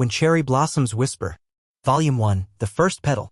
When Cherry Blossoms Whisper. Volume 1, The First Petal.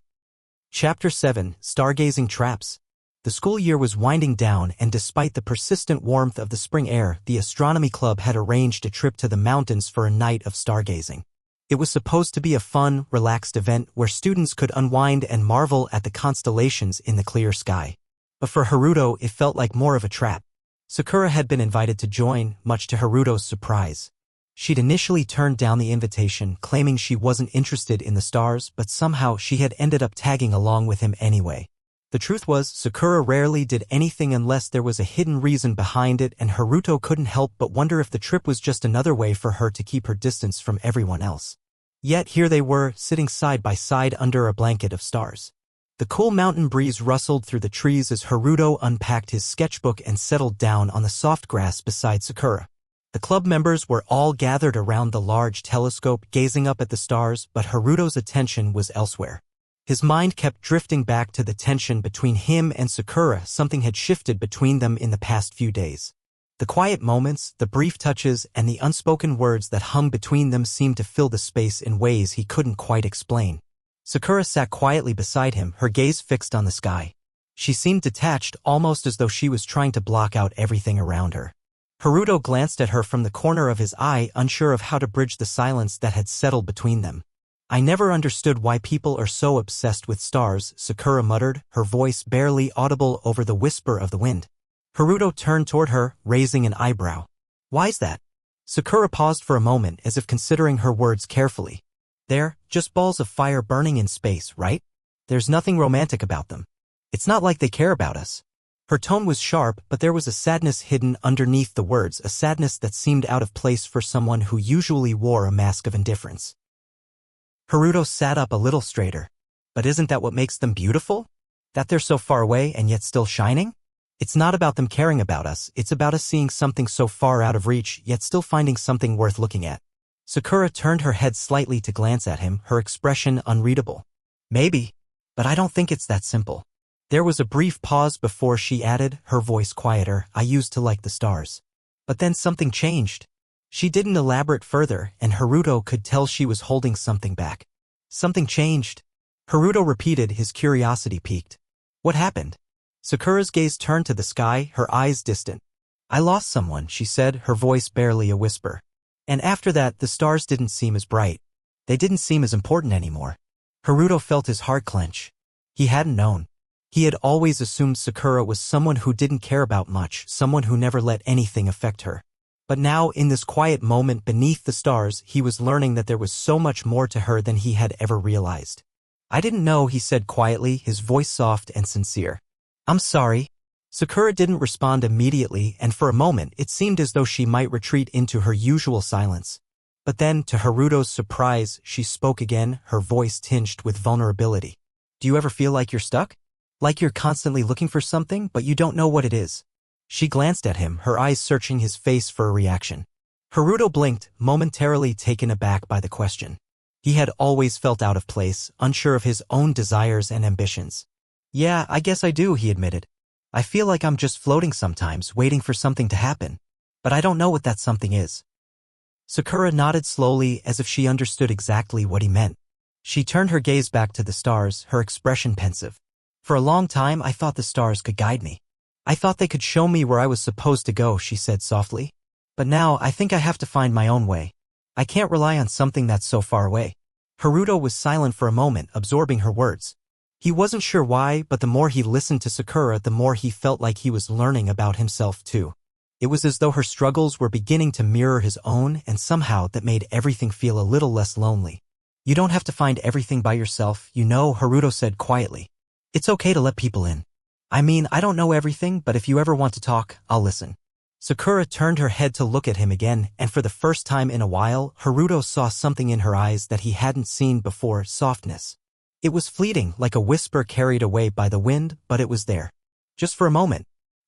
Chapter 7, Stargazing Traps. The school year was winding down, and despite the persistent warmth of the spring air, the astronomy club had arranged a trip to the mountains for a night of stargazing. It was supposed to be a fun, relaxed event where students could unwind and marvel at the constellations in the clear sky. But for Haruto, it felt like more of a trap. Sakura had been invited to join, much to Haruto's surprise. She'd initially turned down the invitation, claiming she wasn't interested in the stars, but somehow she had ended up tagging along with him anyway. The truth was, Sakura rarely did anything unless there was a hidden reason behind it, and Haruto couldn't help but wonder if the trip was just another way for her to keep her distance from everyone else. Yet here they were, sitting side by side under a blanket of stars. The cool mountain breeze rustled through the trees as Haruto unpacked his sketchbook and settled down on the soft grass beside Sakura. The club members were all gathered around the large telescope, gazing up at the stars, but Haruto's attention was elsewhere. His mind kept drifting back to the tension between him and Sakura. Something had shifted between them in the past few days. The quiet moments, the brief touches, and the unspoken words that hung between them seemed to fill the space in ways he couldn't quite explain. Sakura sat quietly beside him, her gaze fixed on the sky. She seemed detached, almost as though she was trying to block out everything around her. Haruto glanced at her from the corner of his eye, unsure of how to bridge the silence that had settled between them. "I never understood why people are so obsessed with stars," Sakura muttered, her voice barely audible over the whisper of the wind. Haruto turned toward her, raising an eyebrow. "Why's that?" Sakura paused for a moment, as if considering her words carefully. "They're just balls of fire burning in space, right? There's nothing romantic about them. It's not like they care about us." Her tone was sharp, but there was a sadness hidden underneath the words, a sadness that seemed out of place for someone who usually wore a mask of indifference. Haruto sat up a little straighter. "But isn't that what makes them beautiful? That they're so far away and yet still shining? It's not about them caring about us, it's about us seeing something so far out of reach, yet still finding something worth looking at." Sakura turned her head slightly to glance at him, her expression unreadable. "Maybe, but I don't think it's that simple." There was a brief pause before she added, her voice quieter, "I used to like the stars. But then something changed." She didn't elaborate further, and Haruto could tell she was holding something back. "Something changed?" Haruto repeated, his curiosity piqued. "What happened?" Sakura's gaze turned to the sky, her eyes distant. "I lost someone," she said, her voice barely a whisper. "And after that, the stars didn't seem as bright. They didn't seem as important anymore." Haruto felt his heart clench. He hadn't known. He had always assumed Sakura was someone who didn't care about much, someone who never let anything affect her. But now, in this quiet moment beneath the stars, he was learning that there was so much more to her than he had ever realized. "I didn't know," he said quietly, his voice soft and sincere. "I'm sorry." Sakura didn't respond immediately, and for a moment it seemed as though she might retreat into her usual silence. But then, to Haruto's surprise, she spoke again, her voice tinged with vulnerability. "Do you ever feel like you're stuck? Like you're constantly looking for something, but you don't know what it is?" She glanced at him, her eyes searching his face for a reaction. Haruto blinked, momentarily taken aback by the question. He had always felt out of place, unsure of his own desires and ambitions. "Yeah, I guess I do," he admitted. "I feel like I'm just floating sometimes, waiting for something to happen. But I don't know what that something is." Sakura nodded slowly, as if she understood exactly what he meant. She turned her gaze back to the stars, her expression pensive. "For a long time, I thought the stars could guide me. I thought they could show me where I was supposed to go," she said softly. "But now, I think I have to find my own way. I can't rely on something that's so far away." Haruto was silent for a moment, absorbing her words. He wasn't sure why, but the more he listened to Sakura, the more he felt like he was learning about himself too. It was as though her struggles were beginning to mirror his own, and somehow that made everything feel a little less lonely. "You don't have to find everything by yourself, you know," Haruto said quietly. "It's okay to let people in. I mean, I don't know everything, but if you ever want to talk, I'll listen." Sakura turned her head to look at him again, and for the first time in a while, Haruto saw something in her eyes that he hadn't seen before, softness. It was fleeting, like a whisper carried away by the wind, but it was there. Just for a moment.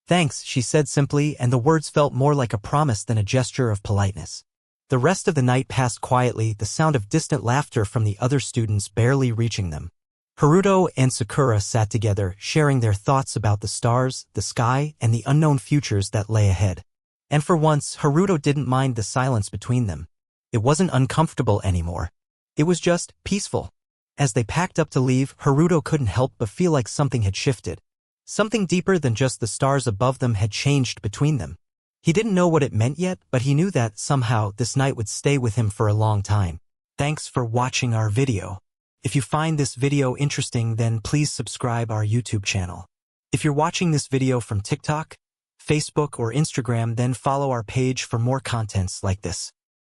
"Thanks," she said simply, and the words felt more like a promise than a gesture of politeness. The rest of the night passed quietly, the sound of distant laughter from the other students barely reaching them. Haruto and Sakura sat together, sharing their thoughts about the stars, the sky, and the unknown futures that lay ahead. And for once, Haruto didn't mind the silence between them. It wasn't uncomfortable anymore. It was just peaceful. As they packed up to leave, Haruto couldn't help but feel like something had shifted. Something deeper than just the stars above them had changed between them. He didn't know what it meant yet, but he knew that, somehow, this night would stay with him for a long time. Thanks for watching our video. If you find this video interesting, then please subscribe our YouTube channel. If you're watching this video from TikTok, Facebook, or Instagram, then follow our page for more contents like this.